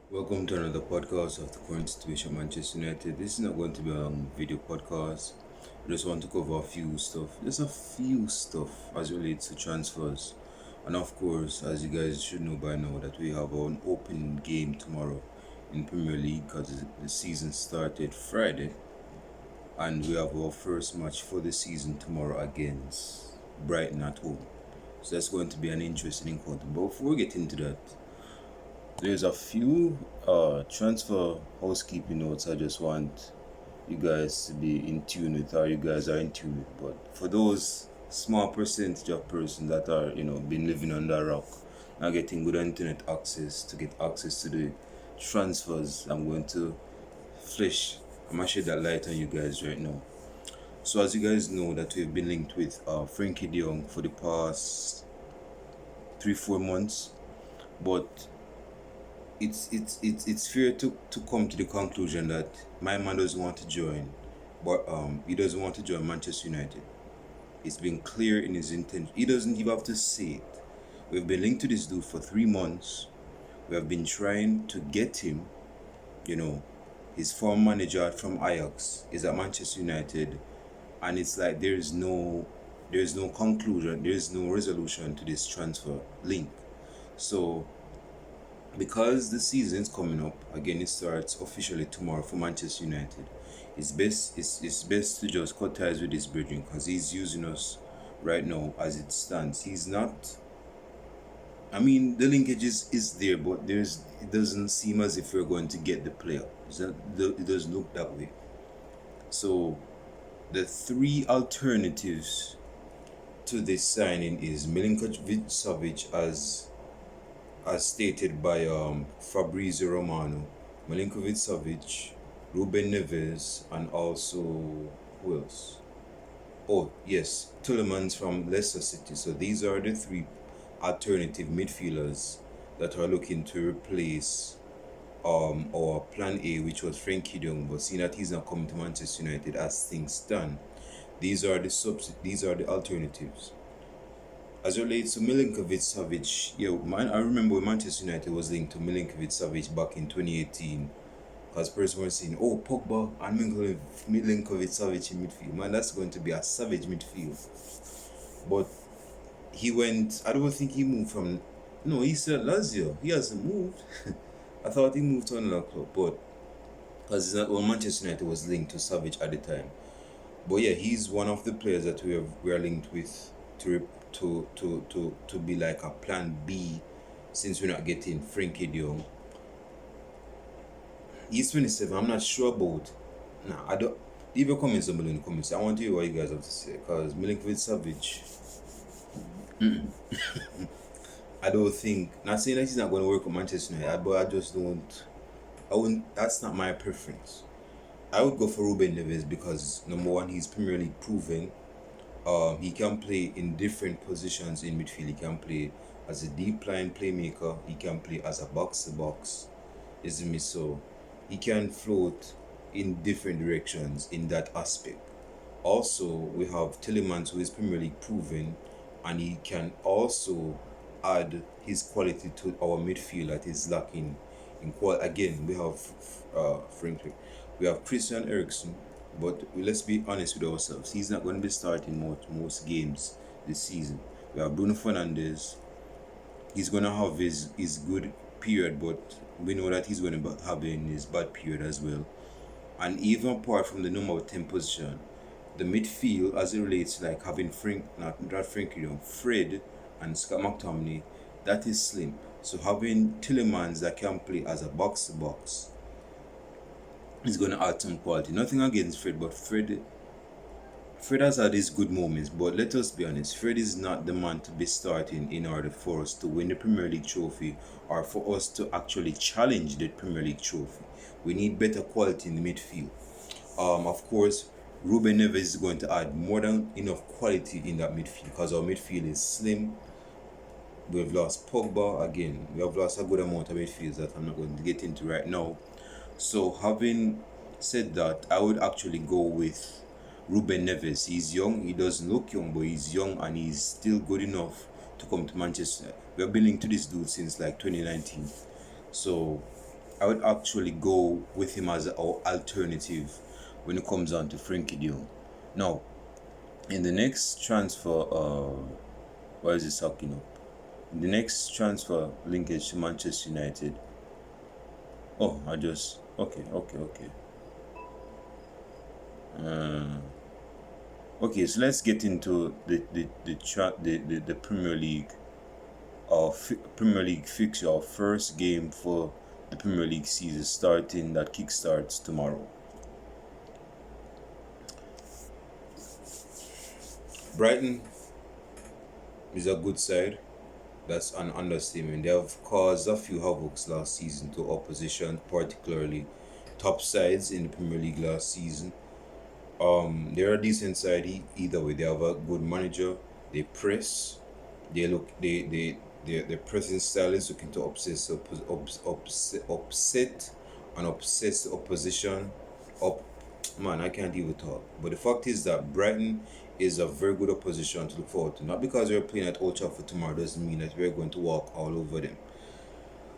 Welcome to another podcast of the current situation at Manchester United. This is not going to be a video podcast. I just want to cover a few stuff, just a few stuff as relates to transfers. And of course, as you guys should know by now, that we have an open game tomorrow in Premier League because the season started Friday, and we have our first match for the season tomorrow against Brighton at home. So that's going to be an interesting encounter. But before we get into that, there's a few transfer housekeeping notes I just want you guys to be in tune with, or you guys are in tune with. But for those small percentage of persons that are, been living under a rock, not getting good internet access to get access to the transfers, I'm going to I'm gonna shed that light on you guys right now. So as you guys know that we've been linked with Frankie De Jong for the past 3-4 months, but it's fair to come to the conclusion that my man doesn't want to join, but he doesn't want to join Manchester United. It's been clear in his intention. He doesn't even have to say it. We've been linked to this dude for 3 months. We have been trying to get him. His former manager from Ajax is at Manchester United, and it's like there's no conclusion, there's no resolution to this transfer link. So because the season is coming up again, it starts officially tomorrow for Manchester United. It's best to just cut ties with this brethren because he's using us right now as it stands. He's not. I mean, the linkage is there, but it doesn't seem as if we're going to get the player. It doesn't look that way. So the three alternatives to this signing is Milinkovic Savic as stated by Fabrizio Romano, Milinkovic Savic, Ruben Neves, and also who else? Oh yes, Tielemans from Leicester City. So these are the three alternative midfielders that are looking to replace our plan A, which was Frankie De Jong. But seeing that he's not coming to Manchester United as things stand, these are the alternatives. As it relates to Milinkovic Savic, I remember when Manchester United was linked to Milinkovic Savic back in 2018. Because person was saying, oh, Pogba and Milinkovic Savic in midfield. Man, that's going to be a savage midfield. But he went, I don't think he moved from, no, he's still at Lazio. He hasn't moved. I thought he moved to another club, but because Manchester United was linked to Savic at the time. But yeah, he's one of the players that we are linked with to be like a plan B, since we're not getting Frankie De Jong. He's 27. I'm not sure about. Nah, I don't. Leave your comments down below in the comments. I want to hear what you guys have to say, because Milinkovic Savic. I don't think. Not saying that he's not going to work with Manchester United, but I just don't. I wouldn't. That's not my preference. I would go for Ruben Neves because number one, he's Premier League proven. He can play in different positions in midfield. He can play as a deep line playmaker. He can play as a box-to-box. So he can float in different directions in that aspect. Also, we have Tielemans, who is Premier League proven, and he can also add his quality to our midfield that is lacking in quality. Again, we have frankly, we have Christian Eriksen, but let's be honest with ourselves. He's not going to be starting most games this season. We have Bruno Fernandes. He's going to have his good period, but we know that he's going to be having his bad period as well. And even apart from the number 10 position, the midfield, as it relates to like having Fred and Scott McTominay, that is slim. So having Tielemans that can play as a box-to-box is going to add some quality. Nothing against Fred, but Fred has had his good moments, but let us be honest, Fred is not the man to be starting in order for us to win the Premier League trophy or for us to actually challenge the Premier League trophy. We need better quality in the midfield. Of course, Ruben Neves is going to add more than enough quality in that midfield because our midfield is slim. We've lost Pogba again. We have lost a good amount of midfields that I'm not going to get into right now. So having said that, I would actually go with Ruben Neves. He's young. He doesn't look young, but he's young and he's still good enough to come to Manchester. We have been linked to this dude since like 2019. So I would actually go with him as an alternative when it comes down to Frankie de Jong. Now, in the next transfer, why is this talking up? In the next transfer linkage to Manchester United. Oh, I just okay. Uh, okay, so let's get into the Premier League Premier League fixture, our first game for the Premier League season starting that kickstarts tomorrow. Brighton is a good side. That's an understatement. They have caused a few havocs last season to opposition, particularly top sides in the Premier League last season. They're a decent side either way. They have a good manager. They press. They look. Their pressing style is looking to upset and obsess the opposition. Up, man, I can't even talk. But the fact is that Brighton is a very good opposition to look forward to. Not because we're playing at Old Trafford tomorrow doesn't mean that we're going to walk all over them.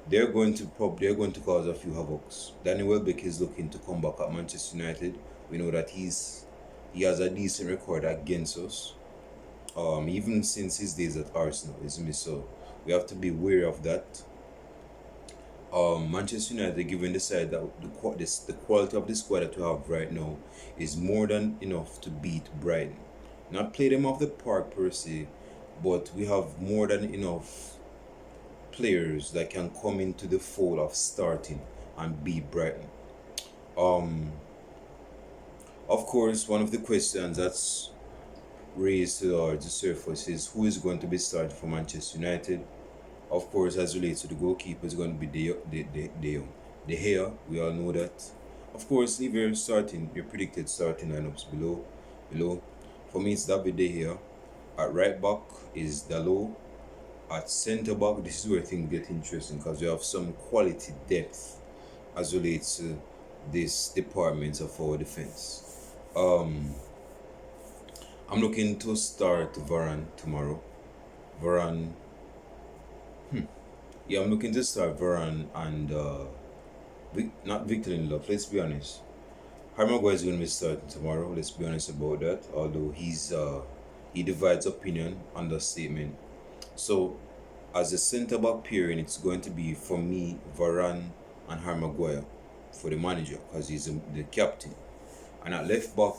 They're going to cause a few havocs. Danny Welbeck is looking to come back at Manchester United. We know that he has a decent record against us. Even since his days at Arsenal, isn't it? So we have to be wary of that. Manchester United, given the side that the quality of the squad that we have right now, is more than enough to beat Brighton. Not play them off the park per se, but we have more than enough players that can come into the fold of starting and beat Brighton. Of course, one of the questions that's raised to the surface is who is going to be starting for Manchester United. Of course, as relates to the goalkeeper, is going to be De Gea. We all know that. Of course, if you're starting, your predicted starting lineups below. For me, it's David De Gea. At right back is Dalot. At centre back, this is where things get interesting because we have some quality depth as relates to this department of our defense. I'm looking to start Varane tomorrow. Varane. Yeah, I'm looking to start Varane and not Victor Lindelof. Let's be honest. Harry Maguire is going to be starting tomorrow. Let's be honest about that. Although he divides opinion on the statement. So, as a centre back pairing, it's going to be for me Varane and Harry Maguire for the manager because he's the captain. And at left back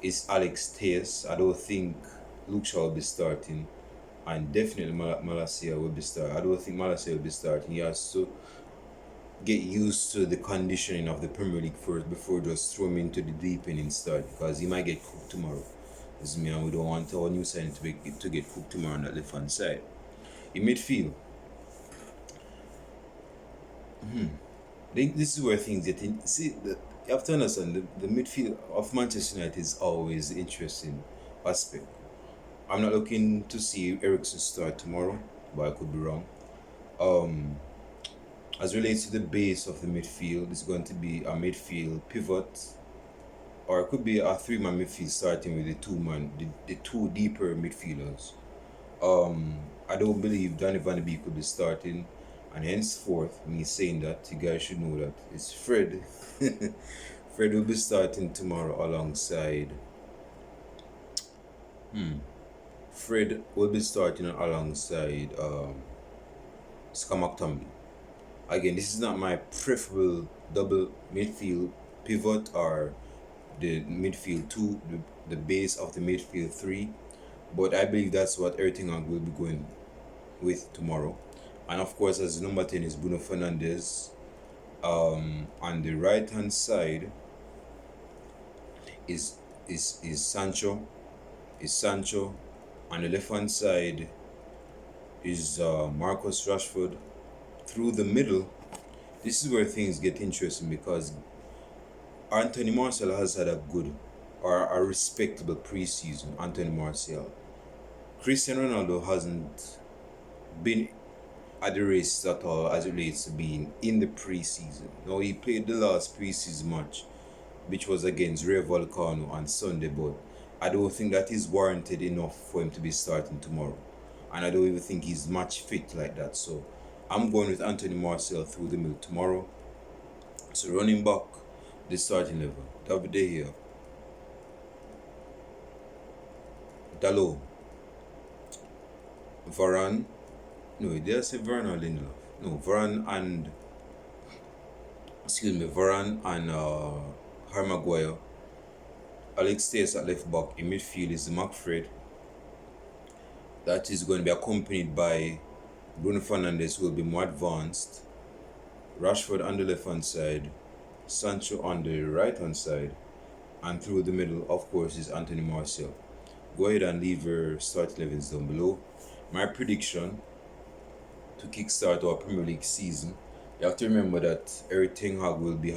is Alex Tejas. I don't think Luke Shaw will be starting. And definitely Malacia will be starting. I don't think Malacia will be starting. He has to get used to the conditioning of the Premier League first before just throw him into the deep end and start because he might get cooked tomorrow. This means we don't want our new sign to get cooked tomorrow on that left hand side. In midfield, this is where things get in. See, you have to understand the midfield of Manchester United is always the interesting aspect. I'm not looking to see Eriksen start tomorrow, but I could be wrong. As relates to the base of the midfield, it's going to be a midfield pivot, or it could be a three-man midfield starting with the two deeper midfielders. I don't believe Donny van de Beek could be starting, and henceforth, me saying that, you guys should know that it's Fred. Fred will be starting tomorrow alongside. Fred will be starting alongside Scott McTominay. Again, this is not my preferable double midfield pivot or the midfield two, the base of the midfield three, but I believe that's what everything will be going with tomorrow. And of course, as number 10 is Bruno Fernandes. On the right hand side is Sancho. On the left hand side is Marcus Rashford. Through the middle, this is where things get interesting because Anthony Martial has had a good or a respectable preseason. Anthony Martial. Cristiano Ronaldo hasn't been at the race at all as it relates to being in the preseason. Now, he played the last preseason match, which was against Rayo Vallecano on Sunday, but I don't think that is warranted enough for him to be starting tomorrow. And I don't even think he's match fit like that. So I'm going with Anthony Martial through the middle tomorrow. So running back, the starting level. David De Gea, Dalot, Varane. No, did I say Varane or Lindelof? No, Varane and Harry Maguire. Alex Telles at left back. In midfield is McFred. That is going to be accompanied by Bruno Fernandes, who will be more advanced. Rashford on the left hand side. Sancho on the right hand side. And through the middle, of course, is Anthony Martial. Go ahead and leave your start 11s down below. My prediction to kickstart our Premier League season. You have to remember that Eric Ten Hag will be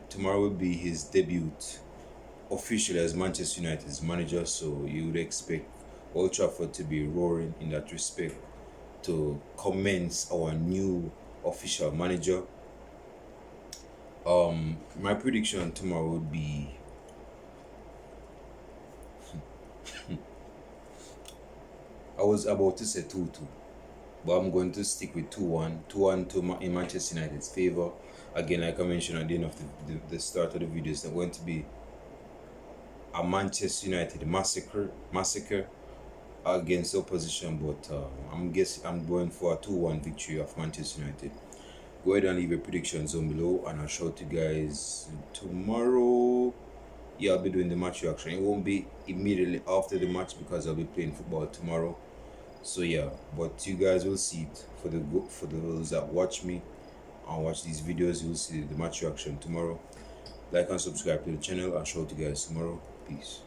tomorrow will be his debut officially as Manchester United's manager, so you would expect Old Trafford to be roaring in that respect to commence our new official manager. My prediction tomorrow would be I was about to say 2-2, but I'm going to stick with 2-1. 2-1 in Manchester United's favour. Again, like I mentioned at the end of the start of the video, it's not going to be a Manchester United massacre against the opposition, but I'm going for a 2-1 victory of Manchester United. Go ahead and leave your predictions down below, and I'll show it to you guys tomorrow. Yeah, I'll be doing the match reaction. It won't be immediately after the match because I'll be playing football tomorrow. So yeah, but you guys will see it for those that watch me and watch these videos. You'll see the match reaction tomorrow. Like and subscribe to the channel. I'll show it to you guys tomorrow. Peace.